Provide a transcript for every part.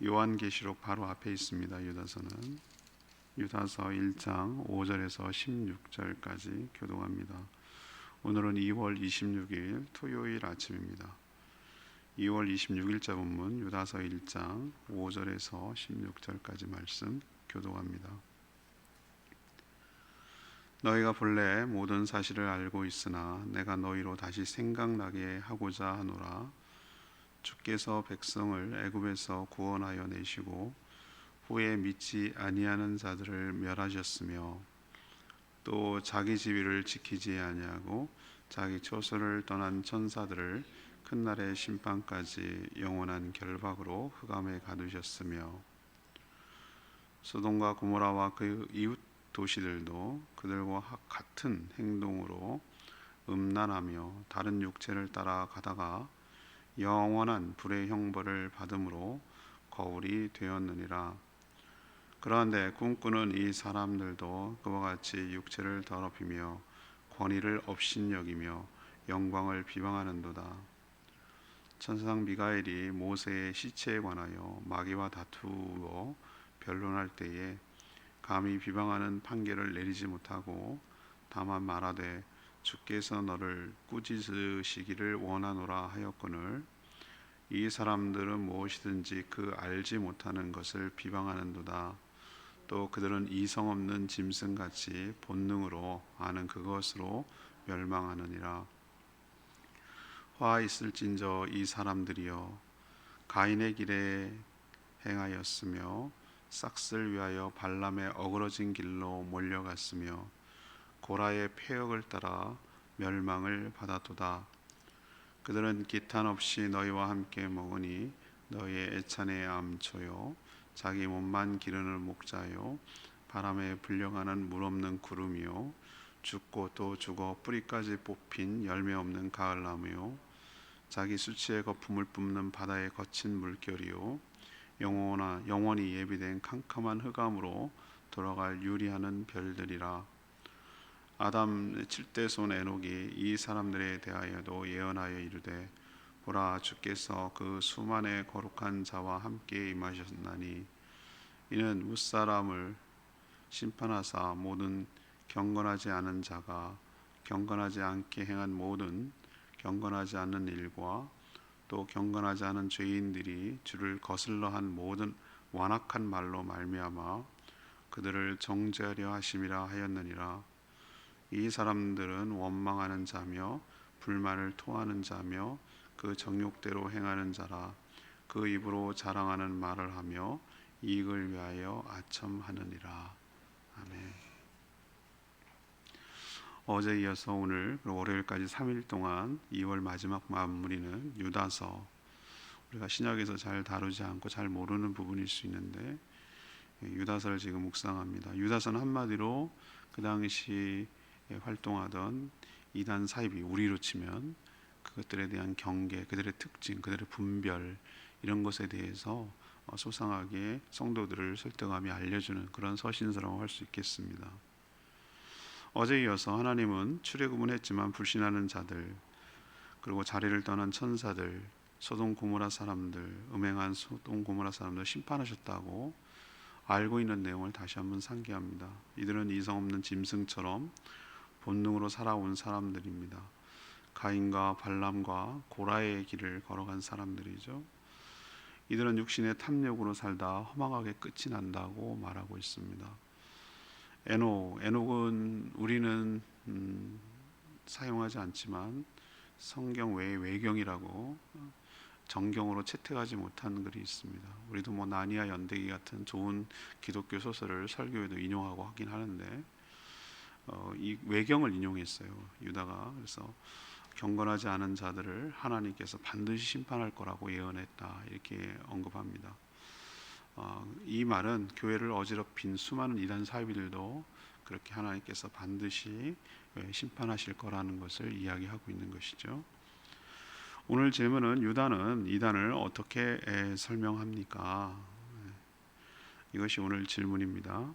요한계시록 바로 앞에 있습니다. 유다서는 유다서 1장 5절에서 16절까지 교독합니다. 오늘은 2월 26일 토요일 아침입니다. 2월 26일자 본문 유다서 1장 5절에서 16절까지 말씀 교독합니다. 너희가 본래 모든 사실을 알고 있으나 내가 너희로 다시 생각나게 하고자 하노라. 주께서 백성을 애굽에서 구원하여 내시고 후에 믿지 아니하는 자들을 멸하셨으며 또 자기 지위를 지키지 아니하고 자기 처소를 떠난 천사들을 큰 날의 심판까지 영원한 결박으로 흑암에 가두셨으며 소돔과 고모라와 그 이웃 도시들도 그들과 같은 행동으로 음란하며 다른 육체를 따라 가다가 영원한 불의 형벌을 받음으로 거울이 되었느니라. 그런데 꿈꾸는 이 사람들도 그와 같이 육체를 더럽히며 권위를 업신여기며 영광을 비방하는도다. 천사장 미가엘이 모세의 시체에 관하여 마귀와 다투어 변론할 때에 감히 비방하는 판결을 내리지 못하고 다만 말하되 주께서 너를 꾸짖으시기를 원하노라 하였거늘 이 사람들은 무엇이든지 그 알지 못하는 것을 비방하는도다. 또 그들은 이성 없는 짐승같이 본능으로 아는 그것으로 멸망하느니라. 화 있을진저 이 사람들이여 가인의 길에 행하였으며 싹을 위하여 발람의 어그러진 길로 몰려갔으며 고라의 폐역을 따라 멸망을 받았도다. 그들은 기탄 없이 너희와 함께 먹으니 너희의 애찬의 암초요 자기 몸만 기르는 목자요 바람에 불려가는 물 없는 구름이요 죽고 또 죽어 뿌리까지 뽑힌 열매 없는 가을나무요 자기 수치의 거품을 뿜는 바다의 거친 물결이요 영원히 예비된 캄캄한 흑암으로 돌아갈 유리하는 별들이라. 아담 7대 손 에녹이 이 사람들에 대하여도 예언하여 이르되 보라 주께서 그 수만의 거룩한 자와 함께 임하셨나니 이는 뭇사람을 심판하사 모든 경건하지 않은 자가 경건하지 않게 행한 모든 경건하지 않는 일과 또 경건하지 않은 죄인들이 주를 거슬러 한 모든 완악한 말로 말미암아 그들을 정죄하려 하심이라 하였느니라. 이 사람들은 원망하는 자며 불만을 토하는 자며 그 정욕대로 행하는 자라. 그 입으로 자랑하는 말을 하며 이익을 위하여 아첨하느니라. 아멘. 어제 이어서 오늘 월요일까지 3일 동안 2월 마지막 마무리는 유다서. 우리가 신약에서 잘 다루지 않고 잘 모르는 부분일 수 있는데 유다서를 지금 묵상합니다. 유다서는 한마디로 그 당시 활동하던 이단 사이비, 우리로 치면 그것들에 대한 경계, 그들의 특징, 그들의 분별 이런 것에 대해서 소상하게 성도들을 설득하며 알려주는 그런 서신서라고 할 수 있겠습니다. 어제 이어서 하나님은 출애굽은 했지만 불신하는 자들, 그리고 자리를 떠난 천사들, 소돔 고모라 사람들, 음행한 소돔 고모라 사람들 심판하셨다고 알고 있는 내용을 다시 한번 상기합니다. 이들은 이성 없는 짐승처럼 본능으로 살아온 사람들입니다. 가인과 발람과 고라의 길을 걸어간 사람들이죠. 이들은 육신의 탐욕으로 살다 허망하게 끝이 난다고 말하고 있습니다. 에녹은 우리는 사용하지 않지만 성경 외의 외경이라고 정경으로 채택하지 못한 글이 있습니다. 우리도 나니아 연대기 같은 좋은 기독교 소설을 설교에도 인용하고 하긴 하는데 이 외경을 인용했어요. 유다가. 그래서 경건하지 않은 자들을 하나님께서 반드시 심판할 거라고 예언했다 이렇게 언급합니다. 이 말은 교회를 어지럽힌 수많은 이단 사이비들도 그렇게 하나님께서 반드시 심판하실 거라는 것을 이야기하고 있는 것이죠. 오늘 질문은 유다는 이단을 어떻게 설명합니까? 이것이 오늘 질문입니다.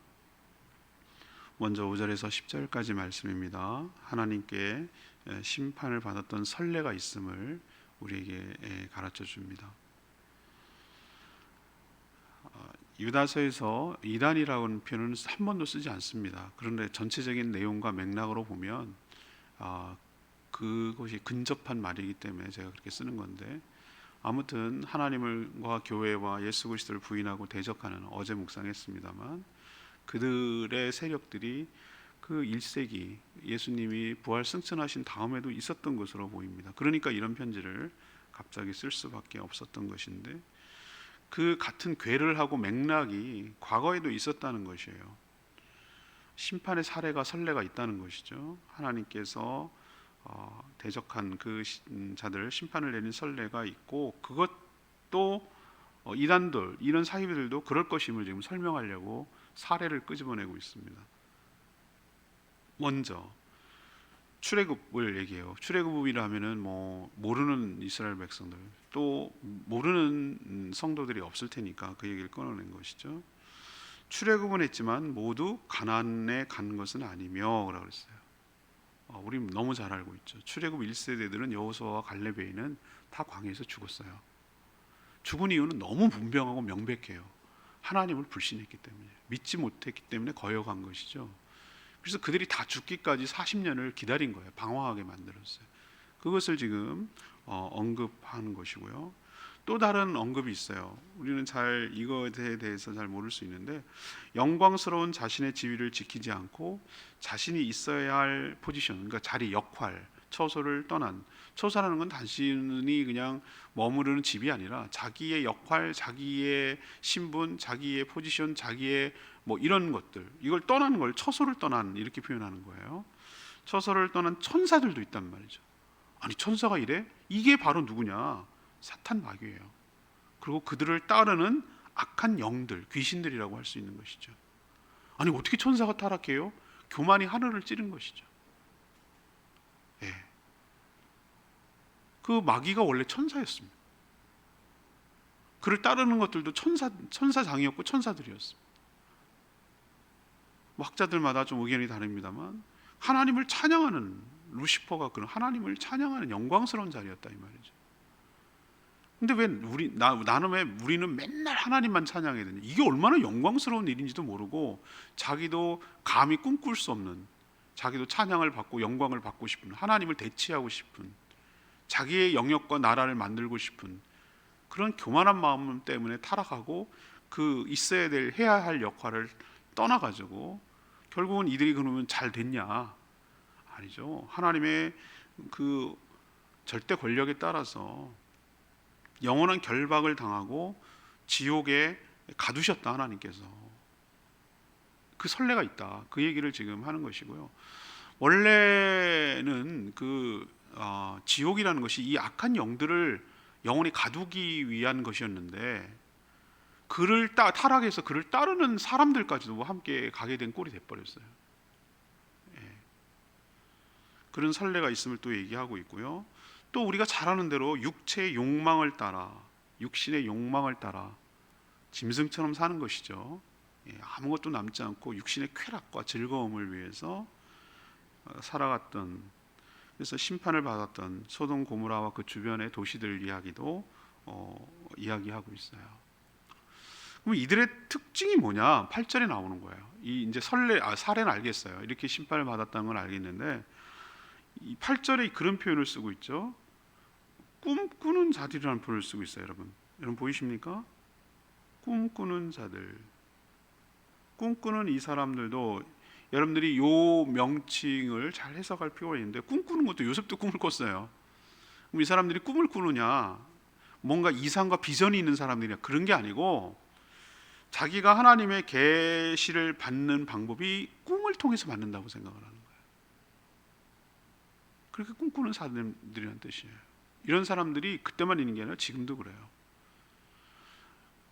먼저 5절에서 10절까지 말씀입니다. 하나님께 심판을 받았던 선례가 있음을 우리에게 가르쳐 줍니다. 유다서에서 이단이라는 표현은 한 번도 쓰지 않습니다. 그런데 전체적인 내용과 맥락으로 보면 그것이 근접한 말이기 때문에 제가 그렇게 쓰는 건데, 아무튼 하나님과 교회와 예수 그리스도를 부인하고 대적하는, 어제 묵상했습니다만, 그들의 세력들이 그 1세기 예수님이 부활 승천하신 다음에도 있었던 것으로 보입니다. 그러니까 이런 편지를 갑자기 쓸 수밖에 없었던 것인데, 그 같은 궤를 하고 맥락이 과거에도 있었다는 것이에요. 심판의 사례가 선례가 있다는 것이죠. 하나님께서 대적한 그 자들 심판을 내린 선례가 있고, 그것도 이단들, 이런 사이비들도 그럴 것임을 지금 설명하려고 사례를 끄집어내고 있습니다. 먼저 출애굽을 얘기해요. 출애굽이라 하면은 모르는 이스라엘 백성들, 또 모르는 성도들이 없을 테니까 그 얘기를 꺼내는 것이죠. 출애굽은 했지만 모두 가나안에 간 것은 아니며 라고 그랬어요. 우리 너무 잘 알고 있죠. 출애굽 1세대들은 여호수아와 갈렙 외에는 다 광야에서 죽었어요. 죽은 이유는 너무 분명하고 명백해요. 하나님을 불신했기 때문에, 믿지 못했기 때문에 거역한 것이죠. 그래서 그들이 다 죽기까지 40년을 기다린 거예요. 방황하게 만들었어요. 그것을 지금 언급하는 것이고요. 또 다른 언급이 있어요. 우리는 잘 이거에 대해서 잘 모를 수 있는데, 영광스러운 자신의 지위를 지키지 않고 자신이 있어야 할 포지션, 그러니까 자리, 역할, 처소를 떠난, 처소라는 건 단순히 그냥 머무르는 집이 아니라 자기의 역할, 자기의 신분, 자기의 포지션, 자기의 이런 것들, 이걸 떠나는 걸 처소를 떠난, 이렇게 표현하는 거예요. 처소를 떠난 천사들도 있단 말이죠. 아니, 천사가 이래? 이게 바로 누구냐? 사탄 마귀예요. 그리고 그들을 따르는 악한 영들, 귀신들이라고 할 수 있는 것이죠. 아니, 어떻게 천사가 타락해요? 교만이 하늘을 찌른 것이죠. 예. 그 마귀가 원래 천사였습니다. 그를 따르는 것들도 천사장이었고 천사들이었습니다. 학자들마다 좀 의견이 다릅니다만, 하나님을 찬양하는, 루시퍼가 그런 하나님을 찬양하는 영광스러운 자리였다 이 말이죠. 근데 왜 우리는 맨날 하나님만 찬양해야 되냐? 이게 얼마나 영광스러운 일인지도 모르고, 자기도 감히 꿈꿀 수 없는, 자기도 찬양을 받고 영광을 받고 싶은, 하나님을 대치하고 싶은, 자기의 영역과 나라를 만들고 싶은 그런 교만한 마음 때문에 타락하고, 그 있어야 될, 해야 할 역할을 떠나가지고 결국은 이들이 그러면 잘 됐냐? 아니죠. 하나님의 그 절대 권력에 따라서 영원한 결박을 당하고 지옥에 가두셨다, 하나님께서. 그 선례가 있다, 그 얘기를 지금 하는 것이고요. 원래는 지옥이라는 것이 이 악한 영들을 영원히 가두기 위한 것이었는데, 타락해서 그를 따르는 사람들까지도 함께 가게 된 꼴이 돼버렸어요. 그런 선례가 있음을 또 얘기하고 있고요. 또 우리가 잘 아는 대로 육체의 욕망을 따라, 육신의 욕망을 따라 짐승처럼 사는 것이죠. 아무것도 남지 않고 육신의 쾌락과 즐거움을 위해서 살아갔던, 그래서 심판을 받았던 소돔 고모라와 그 주변의 도시들 이야기도 이야기하고 있어요. 그럼 이들의 특징이 뭐냐? 8절에 나오는 거예요. 이제 사례는 알겠어요. 이렇게 심판을 받았다는 건 알겠는데, 이 8절에 그런 표현을 쓰고 있죠. 꿈꾸는 자들이라는 표현을 쓰고 있어요. 여러분 보이십니까? 꿈꾸는 자들. 꿈꾸는 이 사람들도 여러분들이 요 명칭을 잘 해석할 필요가 있는데, 꿈꾸는 것도 요셉도 꿈을 꿨어요. 그럼 이 사람들이 꿈을 꾸느냐, 뭔가 이상과 비전이 있는 사람들이냐, 그런 게 아니고, 자기가 하나님의 계시를 받는 방법이 꿈을 통해서 받는다고 생각을 하는 거예요. 그렇게 꿈꾸는 사람들이라는 뜻이에요. 이런 사람들이 그때만 있는 게 아니라 지금도 그래요.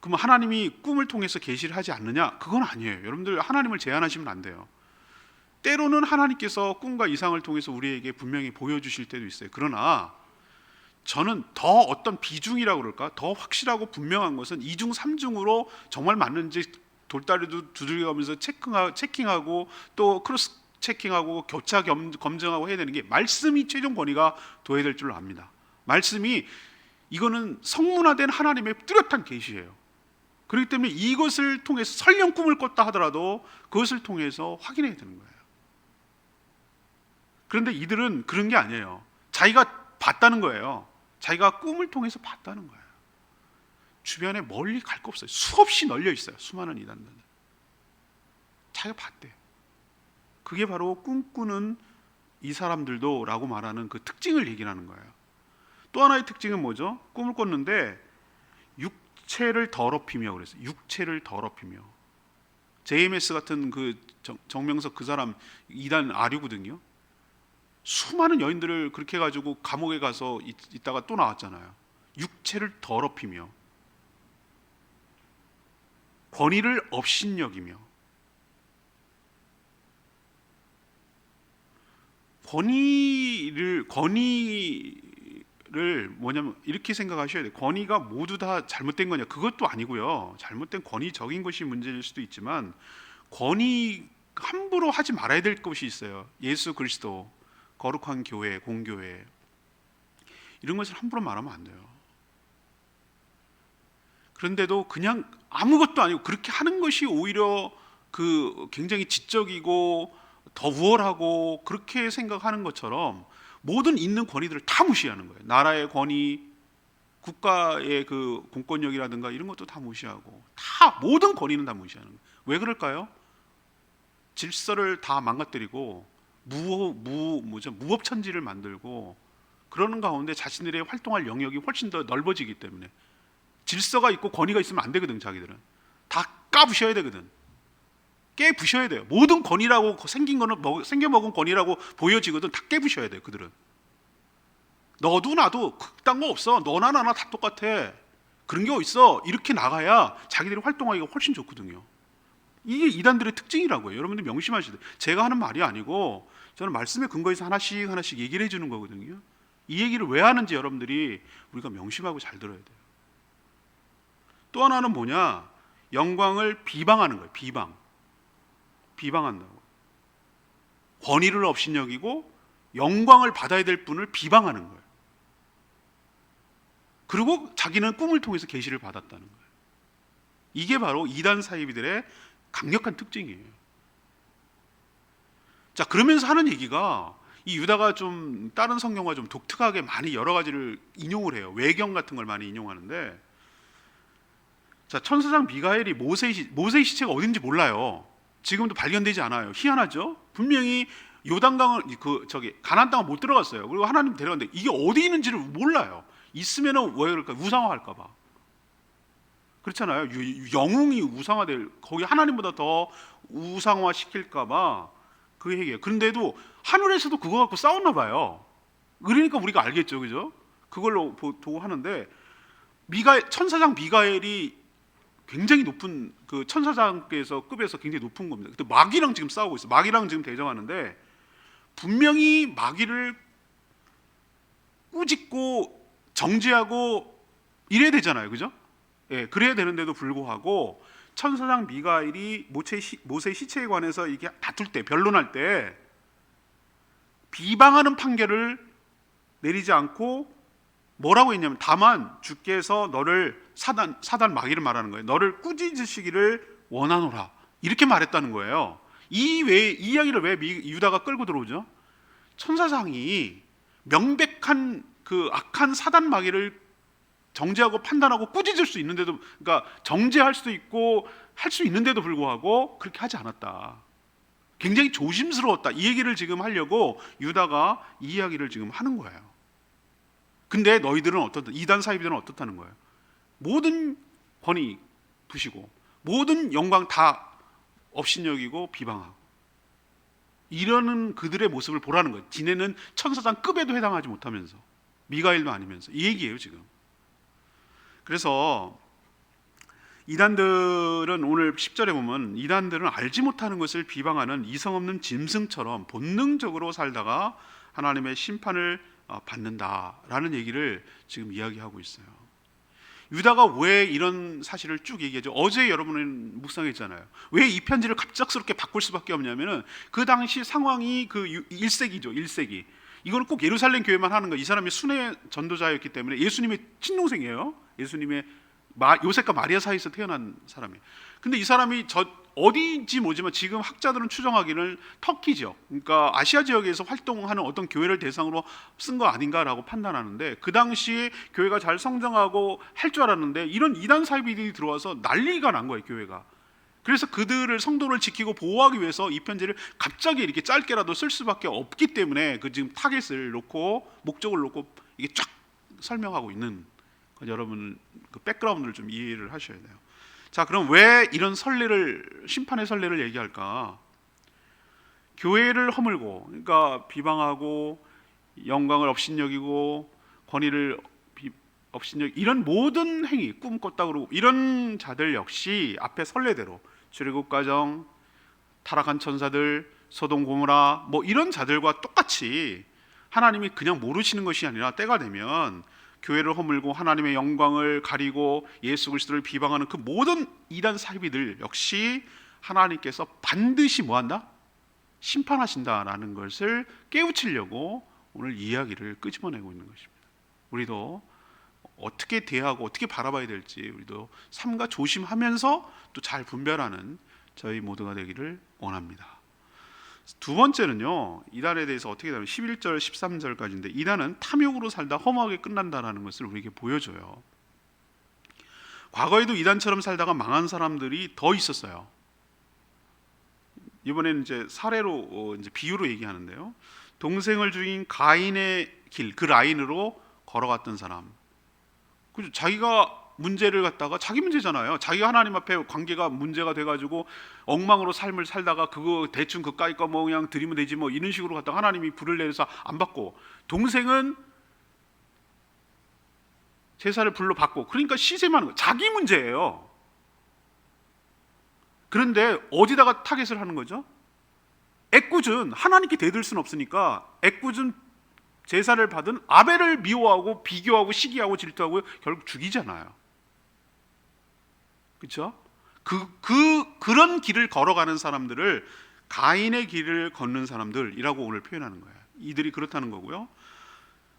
그럼 하나님이 꿈을 통해서 계시를 하지 않느냐? 그건 아니에요. 여러분들 하나님을 제한하시면 안 돼요. 때로는 하나님께서 꿈과 이상을 통해서 우리에게 분명히 보여주실 때도 있어요. 그러나 저는 더 어떤 비중이라고 그럴까? 더 확실하고 분명한 것은 2중 3중으로 정말 맞는지 돌다리도 두들겨가면서 체킹하고 또 크로스 체킹하고 교차 검증하고 해야 되는 게, 말씀이 최종 권위가 둬야 될 줄로 압니다. 말씀이, 이거는 성문화된 하나님의 뚜렷한 계시예요. 그렇기 때문에 이것을 통해서 설령 꿈을 꿨다 하더라도 그것을 통해서 확인해야 되는 거예요. 그런데 이들은 그런 게 아니에요. 자기가 봤다는 거예요. 자기가 꿈을 통해서 봤다는 거예요. 주변에 멀리 갈 거 없어요. 수없이 널려 있어요. 수많은 이단들은 자기가 봤대요. 그게 바로 꿈꾸는 이 사람들도 라고 말하는 그 특징을 얘기하는 거예요. 또 하나의 특징은 뭐죠? 꿈을 꿨는데 육체를 더럽히며 그랬어요. 육체를 더럽히며. JMS 같은 그 정명석 그 사람 이단 아류거든요. 수많은 여인들을 그렇게 해가지고 감옥에 가서 있다가 또 나왔잖아요. 육체를 더럽히며 권위를 업신여기며. 권위를 뭐냐면 이렇게 생각하셔야 돼요. 권위가 모두 다 잘못된 거냐? 그것도 아니고요. 잘못된 권위적인 것이 문제일 수도 있지만 권위 함부로 하지 말아야 될 것이 있어요. 예수 그리스도, 거룩한 교회, 공교회, 이런 것을 함부로 말하면 안 돼요. 그런데도 그냥 아무것도 아니고 그렇게 하는 것이 오히려 그 굉장히 지적이고 더 우월하고 그렇게 생각하는 것처럼 모든 있는 권위들을 다 무시하는 거예요. 나라의 권위, 국가의 그 공권력이라든가 이런 것도 다 무시하고 다 모든 권위는 다 무시하는 거예요. 왜 그럴까요? 질서를 다 망가뜨리고 무법천지를 만들고 그러는 가운데 자신들의 활동할 영역이 훨씬 더 넓어지기 때문에 질서가 있고 권위가 있으면 안 되거든. 자기들은 다 까부셔야 되거든. 깨부셔야 돼요. 모든 권위라고 생긴 거는 생겨먹은 권위라고 보여지거든. 다 깨부셔야 돼요. 그들은 너도 나도 그딴 거 없어. 너나 나나 다 똑같아. 그런 게 어딨어. 이렇게 나가야 자기들이 활동하기가 훨씬 좋거든요. 이게 이단들의 특징이라고요. 여러분들 명심하셔야 돼요. 제가 하는 말이 아니고 저는 말씀에 근거해서 하나씩 하나씩 얘기를 해주는 거거든요. 이 얘기를 왜 하는지 여러분들이 우리가 명심하고 잘 들어야 돼요. 또 하나는 뭐냐? 영광을 비방하는 거예요. 비방한다고. 권위를 업신여기고 영광을 받아야 될 분을 비방하는 거예요. 그리고 자기는 꿈을 통해서 계시를 받았다는 거예요. 이게 바로 이단 사이비들의 강력한 특징이에요. 자, 그러면서 하는 얘기가 이 유다가 좀 다른 성경과 좀 독특하게 많이 여러 가지를 인용을 해요. 외경 같은 걸 많이 인용하는데, 자, 천사장 미가엘이 모세의 시체가 어딘지 몰라요. 지금도 발견되지 않아요. 희한하죠? 분명히 요단강을 가나안 땅을 못 들어갔어요. 그리고 하나님 데려갔는데 이게 어디 있는지를 몰라요. 있으면은 왜 그럴까? 우상화할까 봐. 그렇잖아요. 영웅이 우상화될, 거기 하나님보다 더 우상화 시킬까 봐 그 얘기예요. 그런데도 하늘에서도 그거 갖고 싸웠나 봐요. 그러니까 우리가 알겠죠. 그죠? 그걸로 보고 하는데 천사장 미가엘이 굉장히 높은 그 천사장께서 급에서 굉장히 높은 겁니다. 근데 마귀랑 지금 싸우고 있어요. 마귀랑 지금 대정하는데 분명히 마귀를 꾸짖고 정죄하고 이래야 되잖아요. 그죠? 예, 그래야 되는데도 불구하고 천사장 미가엘이 모세의 시체에 관해서 이게 다툴 때, 변론할 때 비방하는 판결을 내리지 않고 뭐라고 했냐면, 다만 주께서 너를 사단 마귀를 말하는 거예요. 너를 꾸짖으시기를 원하노라, 이렇게 말했다는 거예요. 이 이야기를 왜 유다가 끌고 들어오죠? 천사장이 명백한 그 악한 사단 마귀를 정죄하고 판단하고 꾸짖을 수 있는데도, 그러니까 정죄할 수도 있고 할 수 있는데도 불구하고 그렇게 하지 않았다. 굉장히 조심스러웠다. 이 얘기를 지금 하려고 유다가 이 이야기를 지금 하는 거예요. 근데 너희들은 어떻다? 이단 사이비들은 어떻다는 거예요? 모든 권위 부시고 모든 영광 다 업신여기고 비방하고 이러는 그들의 모습을 보라는 거예요. 지네는 천사장급에도 해당하지 못하면서, 미가엘도 아니면서, 이 얘기예요 지금. 그래서 이단들은 오늘 10절에 보면 이단들은 알지 못하는 것을 비방하는 이성 없는 짐승처럼 본능적으로 살다가 하나님의 심판을 받는다라는 얘기를 지금 이야기하고 있어요. 유다가 왜 이런 사실을 쭉 얘기하죠? 어제 여러분은 묵상했잖아요. 왜 이 편지를 갑작스럽게 바꿀 수밖에 없냐면은 그 당시 상황이 그 1세기죠. 1세기. 이거는 꼭 예루살렘 교회만 하는 거예요. 이 사람이 순회 전도자였기 때문에 예수님의 친동생이에요. 예수님의 요셉과 마리아 사이에서 태어난 사람이에요. 근데 이 사람이 어디인지 모르지만 지금 학자들은 추정하기를 터키 지역, 그러니까 아시아 지역에서 활동하는 어떤 교회를 대상으로 쓴 거 아닌가라고 판단하는데, 그 당시에 교회가 잘 성장하고 할 줄 알았는데 이런 이단 사이비들이 들어와서 난리가 난 거예요, 교회가. 그래서 그들을, 성도를 지키고 보호하기 위해서 이 편지를 갑자기 이렇게 짧게라도 쓸 수밖에 없기 때문에 그 지금 타겟을 놓고, 목적을 놓고 이게 쫙 설명하고 있는, 여러분 그 백그라운드를 좀 이해를 하셔야 돼요. 자, 그럼 왜 이런 선례를, 심판의 선례를 얘기할까? 교회를 허물고, 그러니까 비방하고 영광을 업신여기고 권위를 업신여기, 이런 모든 행위, 꿈 꿨다 그러고 이런 자들 역시 앞에 선례대로 출애굽 과정, 타락한 천사들, 소돔 고모라 뭐 이런 자들과 똑같이 하나님이 그냥 모르시는 것이 아니라 때가 되면 교회를 허물고 하나님의 영광을 가리고 예수 그리스도를 비방하는 그 모든 이단 사이비들 역시 하나님께서 반드시 뭐한다? 심판하신다라는 것을 깨우치려고 오늘 이야기를 끄집어내고 있는 것입니다. 우리도 어떻게 대하고 어떻게 바라봐야 될지 우리도 삼가 조심하면서 또 잘 분별하는 저희 모두가 되기를 원합니다. 두 번째는요, 이단에 대해서 어떻게 되냐면 11절 13절까지인데, 이단은 탐욕으로 살다 허무하게 끝난다라는 것을 우리에게 보여줘요. 과거에도 이단처럼 살다가 망한 사람들이 더 있었어요. 이번에는 이제 사례로, 이제 비유로 얘기하는데요. 동생을 죽인 가인의 길, 그 라인으로 걸어갔던 사람. 그죠? 자기가 문제를 갖다가, 자기 문제잖아요. 자기가 하나님 앞에 관계가 문제가 돼가지고 엉망으로 삶을 살다가 그거 대충 그까이 거 뭐 그냥 드리면 되지 뭐 이런 식으로 갖다가 하나님이 불을 내려서 안 받고, 동생은 제사를 불러 받고, 그러니까 시샘하는 거 자기 문제예요. 그런데 어디다가 타겟을 하는 거죠? 애꿎은 하나님께 대들 수는 없으니까 애꿎은 제사를 받은 아벨을 미워하고 비교하고 시기하고 질투하고 결국 죽이잖아요. 그렇죠? 그런 길을 걸어가는 사람들을 가인의 길을 걷는 사람들이라고 오늘 표현하는 거예요. 이들이 그렇다는 거고요.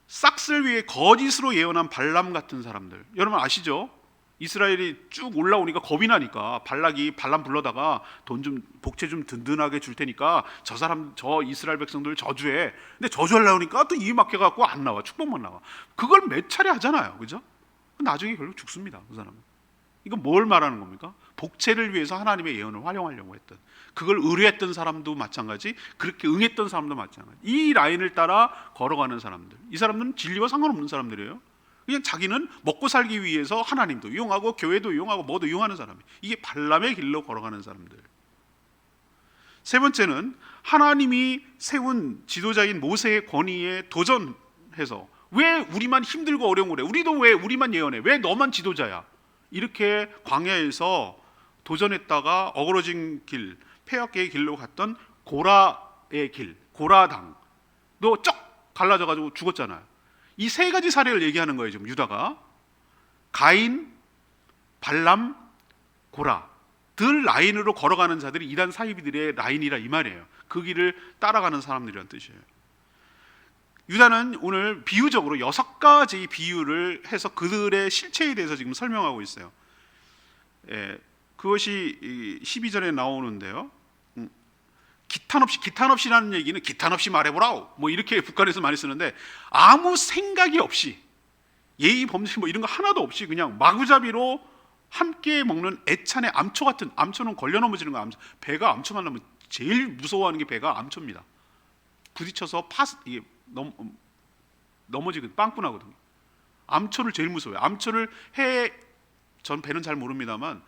싹쓸 위에 거짓으로 예언한 발람 같은 사람들, 여러분 아시죠? 이스라엘이 쭉 올라오니까 겁이 나니까 발락이 발람 불러다가 돈 좀, 복채 좀 든든하게 줄 테니까 저 이스라엘 백성들 저주해. 근데 저주하려고 하니까 또 입이 막혀갖고 안 나와, 축복만 나와. 그걸 몇 차례 하잖아요, 그죠? 나중에 결국 죽습니다, 그 사람은. 이건 뭘 말하는 겁니까? 복채를 위해서 하나님의 예언을 활용하려고 했던, 그걸 의뢰했던 사람도 마찬가지, 그렇게 응했던 사람도 마찬가지. 이 라인을 따라 걸어가는 사람들, 이 사람들은 진리와 상관없는 사람들이에요. 그냥 자기는 먹고 살기 위해서 하나님도 이용하고 교회도 이용하고 뭐도 이용하는 사람이, 이게 발람의 길로 걸어가는 사람들. 세 번째는 하나님이 세운 지도자인 모세의 권위에 도전해서, 왜 우리만 힘들고 어려운 거래? 우리도 왜 우리만 예언해? 왜 너만 지도자야? 이렇게 광야에서 도전했다가 어그러진 길, 폐역계의 길로 갔던 고라의 길, 고라당도 쩍 갈라져가지고 죽었잖아요. 이 세 가지 사례를 얘기하는 거예요, 지금 유다가. 가인, 발람, 고라 들 라인으로 걸어가는 자들이 이단 사이비들의 라인이라 이 말이에요. 그 길을 따라가는 사람들이란 뜻이에요. 유다는 오늘 비유적으로 6가지 비유를 해서 그들의 실체에 대해서 지금 설명하고 있어요. 그것이 12절에 나오는데요. 기탄없이라는 얘기는 기탄없이 말해보라오 뭐 이렇게 북한에서 많이 쓰는데, 아무 생각이 없이 예의 범죄 뭐 이런 거 하나도 없이 그냥 마구잡이로 함께 먹는 애찬의 암초 같은, 암초는 걸려 넘어지는 거, 배가 암초만 나면 제일 무서워하는 게 배가 암초입니다. 부딪혀서 이게 넘어지거든, 빵꾸 나거든요. 암초를 제일 무서워해요. 암초를 전 배는 잘 모릅니다만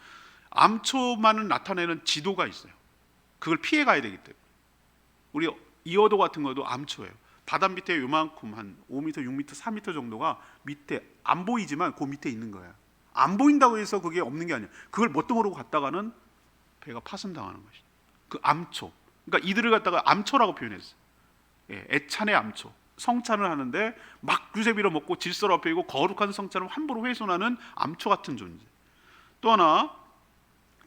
암초만은 나타내는 지도가 있어요. 그걸 피해 가야 되기 때문에. 우리 이어도 같은 것도 암초예요. 바다 밑에 요만큼 한 5m, 6m, 4m 정도가 밑에 안 보이지만 그 밑에 있는 거예요. 안 보인다고 해서 그게 없는 게 아니에요. 그걸 뭣도 모르고 갔다가는 배가 파손당하는 것이죠. 그 암초. 그러니까 이들을 갖다가 암초라고 표현했어요. 애찬의 암초. 성찬을 하는데 막 유세비로 먹고 질서를 어기고 거룩한 성찬을 함부로 훼손하는 암초 같은 존재. 또 하나,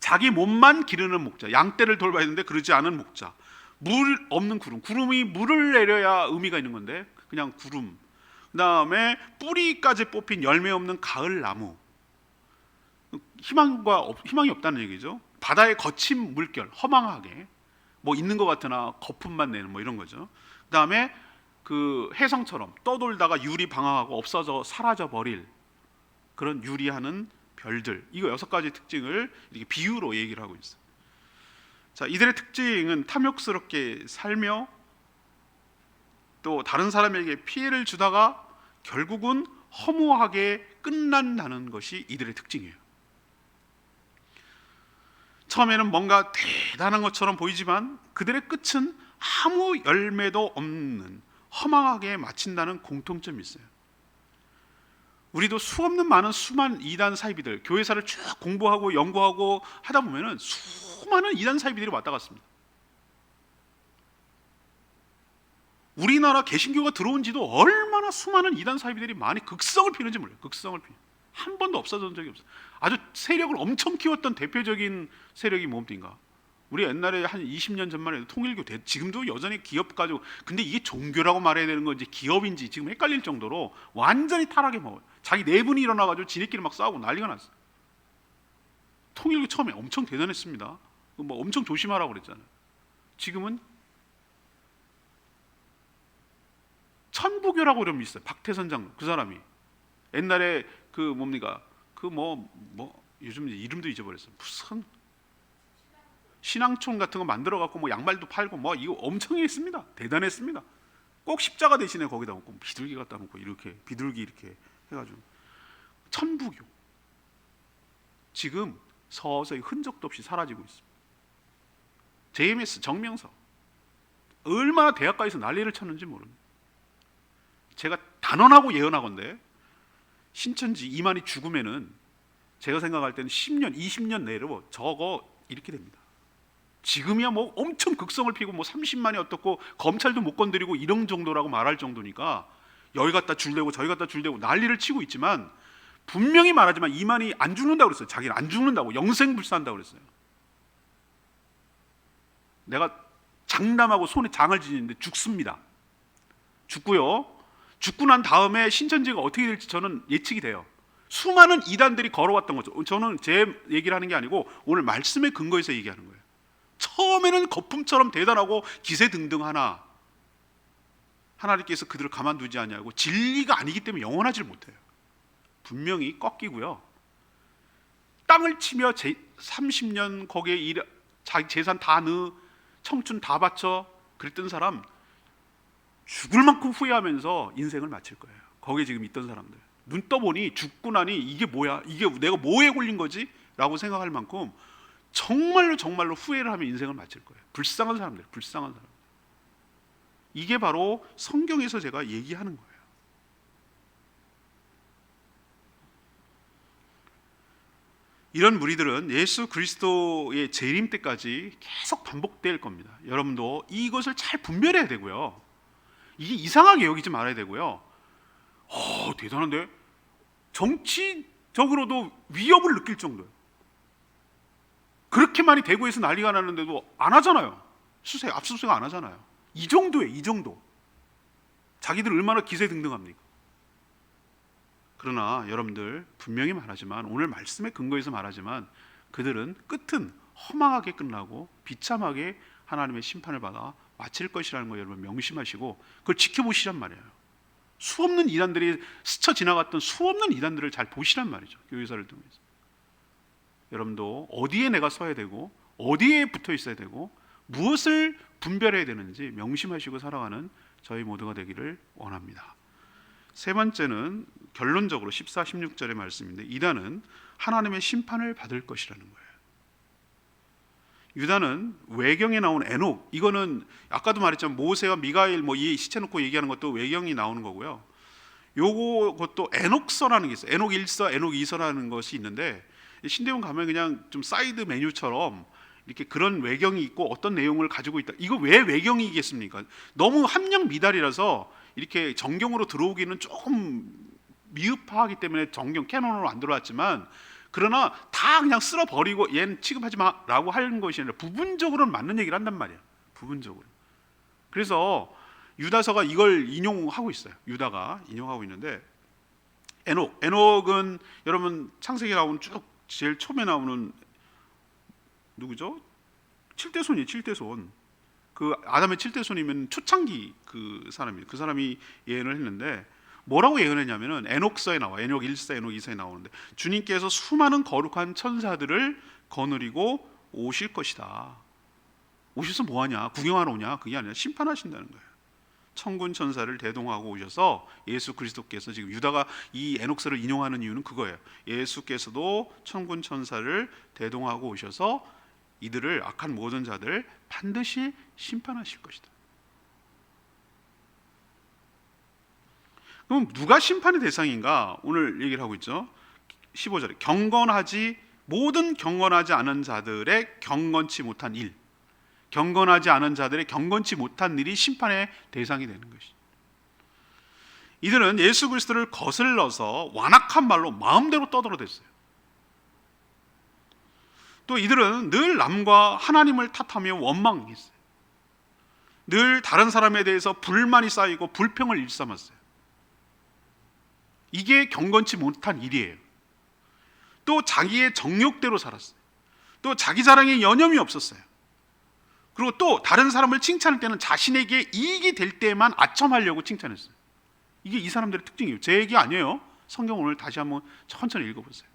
자기 몸만 기르는 목자, 양떼를 돌봐야 되는데 그러지 않은 목자. 물 없는 구름, 구름이 물을 내려야 의미가 있는 건데 그냥 구름. 그 다음에 뿌리까지 뽑힌 열매 없는 가을 나무. 희망이 없다는 얘기죠. 바다의 거친 물결, 허망하게 뭐 있는 것 같으나 거품만 내는 뭐 이런 거죠. 그 다음에 그 해성처럼 떠돌다가 유리 방황하고 없어져 사라져 버릴 그런 유리하는 별들, 이거 6가지 특징을 이렇게 비유로 얘기를 하고 있어요. 자, 이들의 특징은 탐욕스럽게 살며 또 다른 사람에게 피해를 주다가 결국은 허무하게 끝난다는 것이 이들의 특징이에요. 처음에는 뭔가 대단한 것처럼 보이지만 그들의 끝은 아무 열매도 없는 허망하게 마친다는 공통점이 있어요. 우리도 수없는 많은 수많은 이단 사이비들, 교회사를 쭉 공부하고 연구하고 하다 보면은 수많은 이단 사이비들이 왔다 갔습니다. 우리나라 개신교가 들어온 지도 얼마나 수많은 이단 사이비들이 많이 극성을 피는지 몰라요. 극성을 피. 한 번도 없어진 적이 없어요. 아주 세력을 엄청 키웠던 대표적인 세력이 뭡니까? 우리 옛날에 한 20년 전만 해도 통일교, 지금도 여전히 기업 가지고, 근데 이게 종교라고 말해야 되는 건지 기업인지 지금 헷갈릴 정도로 완전히 타락해 먹어요. 자기 내분이 일어나가지고 지네끼리 막 싸우고 난리가 났어요. 통일교 처음에 엄청 대단했습니다. 뭐 엄청 조심하라고 그랬잖아요. 지금은 천부교라고 이름이 있어요. 박태선 장로, 그 사람이 옛날에 그 뭡니까? 그 요즘 이름도 잊어버렸어요. 무슨 신앙촌 같은 거 만들어 갖고 뭐 양말도 팔고 뭐 이거 엄청 했습니다. 대단했습니다. 꼭 십자가 대신에 거기다 놓고 비둘기 갖다 놓고 이렇게 비둘기 이렇게 해가지고 천부교 지금 서서히 흔적도 없이 사라지고 있습니다. JMS 정명석 얼마나 대학가에서 난리를 쳤는지 모릅니다. 제가 단언하고 예언하건대 신천지 이만희 죽으면은 제가 생각할 때는 10년, 20년 내로 저거 이렇게 됩니다. 지금이야 뭐 엄청 극성을 피고 뭐 30만이 어떻고 검찰도 못 건드리고 이런 정도라고 말할 정도니까 여기 갖다 줄대고 저기 갖다 줄대고 난리를 치고 있지만 분명히 말하지만 이만희 안 죽는다고 그랬어요. 자기는 안 죽는다고, 영생불사한다고 그랬어요. 내가 장남하고 손에 장을 지니는데 죽습니다. 죽고요. 죽고 난 다음에 신천지가 어떻게 될지 저는 예측이 돼요. 수많은 이단들이 걸어왔던 거죠. 저는 제 얘기를 하는 게 아니고 오늘 말씀에 근거해서 얘기하는 거예요. 처음에는 거품처럼 대단하고 기세등등하나 하나님께서 그들을 가만두지 않냐고, 진리가 아니기 때문에 영원하지 못해요. 분명히 꺾이고요. 땅을 치며 30년 거기에 자기 재산 다 넣어 청춘 다 바쳐 그랬던 사람 죽을 만큼 후회하면서 인생을 마칠 거예요. 거기에 지금 있던 사람들 눈 떠보니 죽고 나니 이게 뭐야, 이게 내가 뭐에 걸린 거지? 라고 생각할 만큼 정말로 후회를 하며 인생을 마칠 거예요. 불쌍한 사람들. 이게 바로 성경에서 제가 얘기하는 거예요. 이런 무리들은 예수 그리스도의 재림 때까지 계속 반복될 겁니다. 여러분도 이것을 잘 분별해야 되고요. 이게 이상하게 여기지 말아야 되고요. 대단한데? 정치적으로도 위협을 느낄 정도예요. 그렇게 많이 대구에서 난리가 나는데도 안 하잖아요. 압수수색 안 하잖아요. 이 정도예요. 이 정도. 자기들 얼마나 기세등등합니까? 그러나 여러분들 분명히 말하지만, 오늘 말씀에 근거해서 말하지만, 그들은 끝은 허망하게 끝나고 비참하게 하나님의 심판을 받아 마칠 것이라는 거 여러분 명심하시고 그걸 지켜보시란 말이에요. 수없는 이단들이 스쳐 지나갔던 수없는 이단들을 잘 보시란 말이죠. 교회사를 통해서. 여러분도 어디에 내가 서야 되고 어디에 붙어 있어야 되고 무엇을 분별해야 되는지 명심하시고 살아가는 저희 모두가 되기를 원합니다. 세 번째는 결론적으로 14, 16절의 말씀인데, 이단은 하나님의 심판을 받을 것이라는 거예요. 유다는 외경에 나온 에녹, 이거는 아까도 말했지만 모세와 미가엘 이 시체 놓고 얘기하는 것도 외경이 나오는 거고요. 그것도 에녹서라는 게 있어요. 에녹 1서, 에녹 2서라는 것이 있는데, 신대원 가면 그냥 좀 사이드 메뉴처럼 이렇게 그런 외경이 있고 어떤 내용을 가지고 있다. 이거 왜 외경이겠습니까? 너무 함량 미달이라서 이렇게 정경으로 들어오기는 조금 미흡하기 때문에 정경 캐논으로 안 들어왔지만, 그러나 다 그냥 쓸어버리고 얘는 취급하지 마라고 하는 것이 아니라 부분적으로는 맞는 얘기를 한단 말이에요. 부분적으로. 그래서 유다서가 이걸 인용하고 있어요. 유다가 인용하고 있는데, 에녹은 여러분 창세기 나오면 쭉 제일 처음에 나오는 누구죠? 7대손이에요. 7대손. 그 아담의 7대손이면 초창기 그 사람이에요. 그 사람이 예언을 했는데 뭐라고 예언했냐면은 에녹서에 나와. 에녹 1서, 에녹 2서에 나오는데 주님께서 수많은 거룩한 천사들을 거느리고 오실 것이다. 오셔서 뭐하냐? 구경하러 오냐? 그게 아니라 심판하신다는 거예요. 천군 천사를 대동하고 오셔서 예수 그리스도께서, 지금 유다가 이 에녹서를 인용하는 이유는 그거예요. 예수께서도 천군 천사를 대동하고 오셔서 이들을, 악한 모든 자들 반드시 심판하실 것이다. 그럼 누가 심판의 대상인가? 오늘 얘기를 하고 있죠. 15절에 모든 경건하지 않은 자들의 경건치 못한 일, 경건하지 않은 자들의 경건치 못한 일이 심판의 대상이 되는 것이죠. 이들은 예수 그리스도를 거슬러서 완악한 말로 마음대로 떠들어댔어요. 또 이들은 늘 남과 하나님을 탓하며 원망했어요. 늘 다른 사람에 대해서 불만이 쌓이고 불평을 일삼았어요. 이게 경건치 못한 일이에요. 또 자기의 정욕대로 살았어요. 또 자기 자랑에 여념이 없었어요. 그리고 또 다른 사람을 칭찬할 때는 자신에게 이익이 될 때만 아첨하려고 칭찬했어요. 이게 이 사람들의 특징이에요. 제 얘기 아니에요. 성경 오늘 다시 한번 천천히 읽어보세요.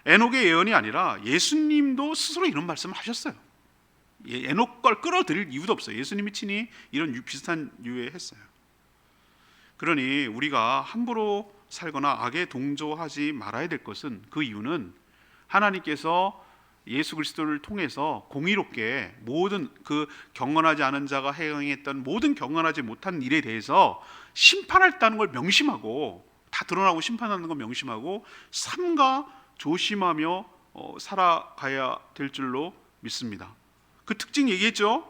에녹의 예언이 아니라 예수님도 스스로 이런 말씀을 하셨어요. 에녹 걸 끌어들일 이유도 없어요. 예수님이 친히 이런 비슷한 유에 했어요. 그러니 우리가 함부로 살거나 악에 동조하지 말아야 될 것은, 그 이유는 하나님께서 예수 그리스도를 통해서 공의롭게 모든 그 경건하지 않은 자가 행했던 모든 경건하지 못한 일에 대해서 심판했다는 걸 명심하고, 다 드러나고 심판하는 걸 명심하고 삼가 조심하며 살아가야 될 줄로 믿습니다. 그 특징 얘기했죠.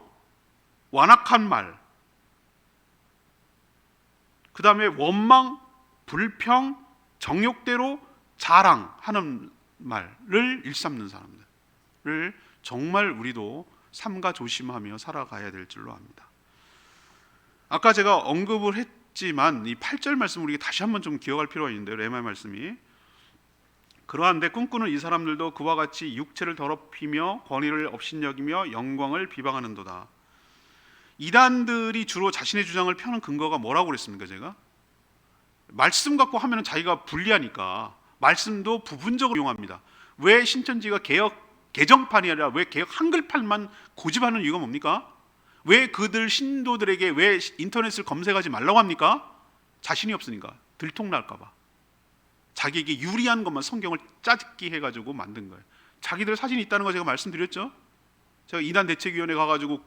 완악한 말, 그 다음에 원망, 불평, 정욕대로 자랑하는 말을 일삼는 사람들을 정말 우리도 삼가 조심하며 살아가야 될 줄로 압니다. 아까 제가 언급을 했지만 이 8절 말씀 우리가 다시 한번 좀 기억할 필요가 있는데요. 레마의 말씀이, 그러한데 꿈꾸는 이 사람들도 그와 같이 육체를 더럽히며 권위를 업신여기며 영광을 비방하는도다. 이단들이 주로 자신의 주장을 펴는 근거가 뭐라고 그랬습니까? 제가 말씀 갖고 하면은 자기가 불리하니까 말씀도 부분적으로 이용합니다. 왜 신천지가 개정판이 아니라 왜 개혁 한글판만 고집하는 이유가 뭡니까? 왜 그들 신도들에게 왜 인터넷을 검색하지 말라고 합니까? 자신이 없으니까, 들통날까 봐. 자기에게 유리한 것만 성경을 짜집기 해가지고 만든 거예요. 자기들 사진이 있다는 거 제가 말씀드렸죠. 제가 이단 대책위원회 가가지고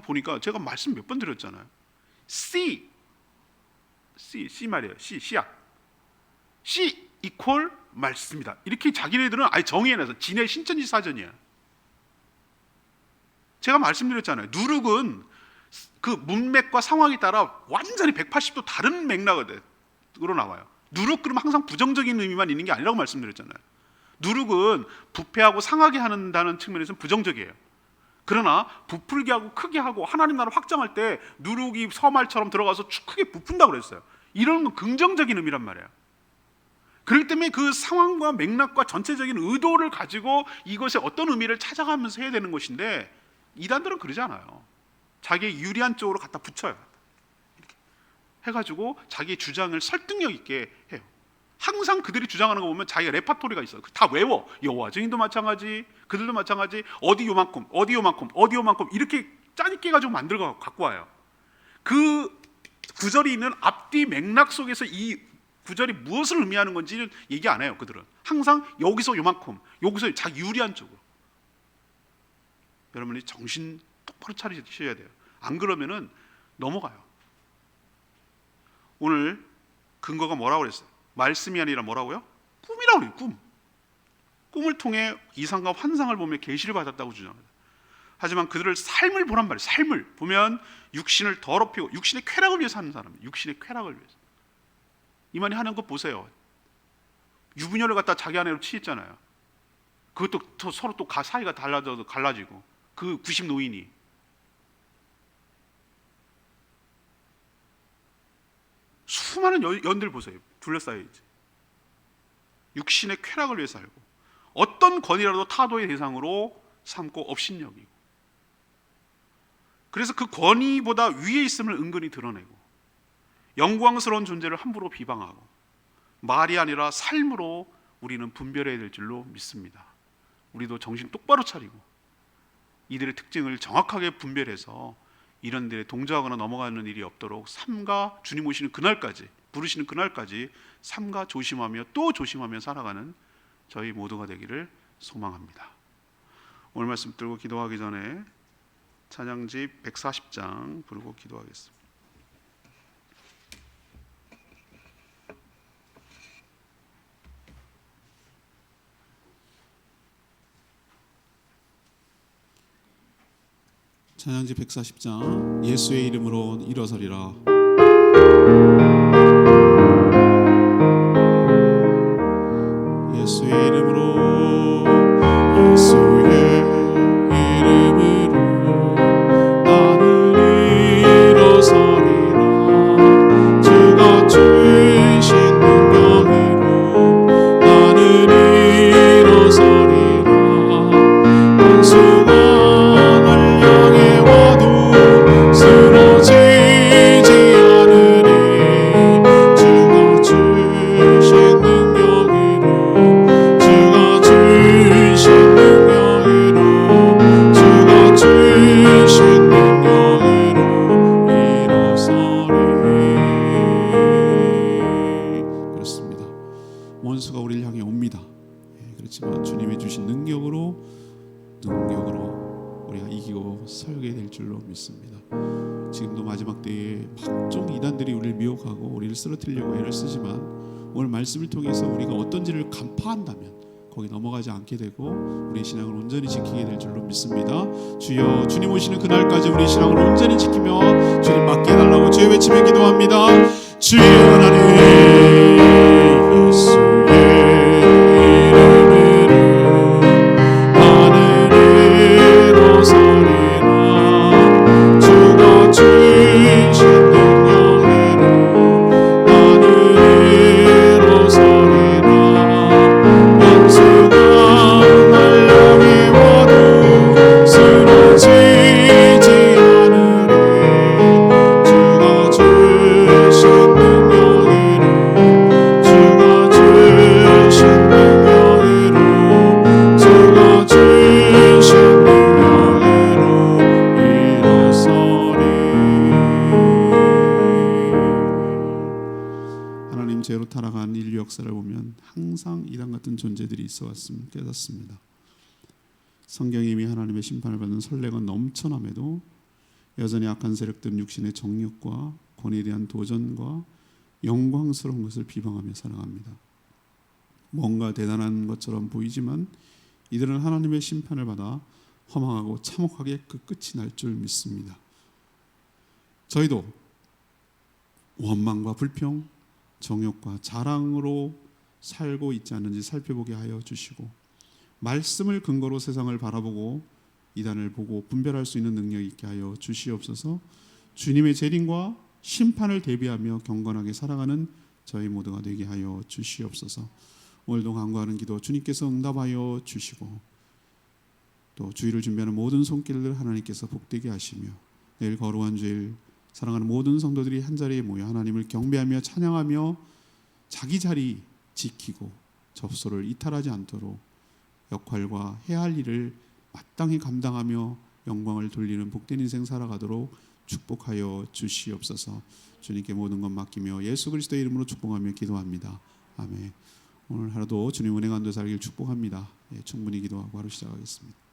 보니까 제가 말씀 몇 번 드렸잖아요. C 말이에요. 씨앗. C 이퀄 말씀이다. 이렇게 자기네들은 아예 정의해내서 지네 신천지 사전이야. 제가 말씀드렸잖아요. 누룩은 그 문맥과 상황에 따라 완전히 180도 다른 맥락으로 나와요. 누룩 그러면 항상 부정적인 의미만 있는 게 아니라고 말씀드렸잖아요. 누룩은 부패하고 상하게 한다는 측면에서는 부정적이에요. 그러나 부풀게 하고 크게 하고 하나님 나라 확장할 때 누룩이 서말처럼 들어가서 크게 부푼다고 그랬어요. 이런 건 긍정적인 의미란 말이에요. 그렇기 때문에 그 상황과 맥락과 전체적인 의도를 가지고 이것의 어떤 의미를 찾아가면서 해야 되는 것인데, 이단들은 그러지 않아요. 자기의 유리한 쪽으로 갖다 붙여요. 이렇게 해가지고 자기의 주장을 설득력 있게 해요. 항상 그들이 주장하는 거 보면 자기가 레파토리가 있어요. 다 외워. 여호와 증인도 마찬가지, 그들도 마찬가지. 어디 요만큼, 어디 요만큼, 어디 요만큼 이렇게 짜깁기 가지고 만들고 갖고 와요. 그 구절이 있는 앞뒤 맥락 속에서 이 구절이 무엇을 의미하는 건지는 얘기 안 해요. 그들은 항상 여기서 요만큼, 여기서 자기 유리한 쪽으로. 여러분이 정신 똑바로 차리셔야 돼요. 안 그러면은 넘어가요. 오늘 근거가 뭐라고 그랬어요? 말씀이 아니라 뭐라고요? 꿈이라고 그래요. 꿈. 꿈을 통해 이상과 환상을 보며 계시를 받았다고 주장합니다. 하지만 그들을 삶을 보란 말이에요. 삶을 보면 육신을 더럽히고 육신의 쾌락을 위해서 하는 사람이에요. 육신의 쾌락을 위해서. 이만희 하는 거 보세요. 유부녀를 갖다 자기 아내로 취했잖아요. 그것도 또 서로 또 사이가 달라져도 갈라지고, 그 90 노인이. 수많은 연들 보세요. 둘러싸여 있지. 육신의 쾌락을 위해서 살고 어떤 권위라도 타도의 대상으로 삼고 업신여기고, 그래서 그 권위보다 위에 있음을 은근히 드러내고 영광스러운 존재를 함부로 비방하고 말이 아니라 삶으로 우리는 분별해야 될 줄로 믿습니다. 우리도 정신 똑바로 차리고 이들의 특징을 정확하게 분별해서 이런 데에 동조하거나 넘어가는 일이 없도록 삼가 주님 오시는 그날까지, 부르시는 그날까지 삼가 조심하며 또 조심하며 살아가는 저희 모두가 되기를 소망합니다. 오늘 말씀 들고 기도하기 전에 찬양집 140장 부르고 기도하겠습니다. 찬양집 140장 예수의 이름으로 일어서리라. 예수의 이름으로, 예수의 이름으로 나는 일어서리라. 주가 주신 능력으로 나는 일어서리라. 원수가 날 향해 와도 쓰러지지 않으리. 주가 주신 능력으로, 주가 주신 능력으로, 주가 주신 능력으로 일어서리. 그렇습니다. 원수가 우리를 향해 옵니다. 그렇지만 주님이 주신 능력으로 우리가 이기고 설게 될 줄로 믿습니다. 지금도 마지막 때에 각종 이단들이 우리를 미혹하고 우리를 쓰러뜨리려고 애를 쓰지만 오늘 말씀을 통해서 우리가 어떤지를 간파한다면 거기 넘어가지 않게 되고 우리의 신앙을 온전히 지키게 될 줄로 믿습니다. 주여, 주님 오시는 그날까지 우리의 신앙을 온전히 지키며 주님 맡게 해달라고 주의 외치며 기도합니다. 주여 하나님, 예수의 이름으로 나는 일어서리라. 주가 주신 능력으로 나는 일어서리라. 원수가 날 향해 와도 쓰러지지 않으리. 주가 주신 능력으로, 주가 주신 능력으로, 주가 주신 능력으로 일어서리. 하나님, 죄로 타락한 인류 역사를 보면 항상 이단 같은 존재들이 있어왔음을 깨닫습니다. 성경에 이미 하나님의 심판을 받는 선례가 넘쳐남에도 여전히 악한 세력들은 육신의 정욕과 권위에 대한 도전과 영광스러운 것을 비방하며 살아갑니다. 뭔가 대단한 것처럼 보이지만 이들은 하나님의 심판을 받아 허망하고 참혹하게 그 끝이 날 줄 믿습니다. 저희도 원망과 불평, 정욕과 자랑으로 살고 있지 않은지 살펴보게 하여 주시고, 말씀을 근거로 세상을 바라보고 이단을 보고 분별할 수 있는 능력이 있게 하여 주시옵소서. 주님의 재림과 심판을 대비하며 경건하게 살아가는 저희 모두가 되게 하여 주시옵소서. 오늘도 간구하는 기도 주님께서 응답하여 주시고, 또 주일을 준비하는 모든 손길을 하나님께서 복되게 하시며, 내일 거룩한 주일 사랑하는 모든 성도들이 한자리에 모여 하나님을 경배하며 찬양하며 자기 자리 지키고 접소를 이탈하지 않도록 역할과 해야 할 일을 마땅히 감당하며 영광을 돌리는 복된 인생 살아가도록 축복하여 주시옵소서. 주님께 모든 것 맡기며 예수 그리스도의 이름으로 축복하며 기도합니다. 아멘. 오늘 하루도 주님 은혜 가운데 살길 축복합니다. 충분히 기도하고 하루 시작하겠습니다.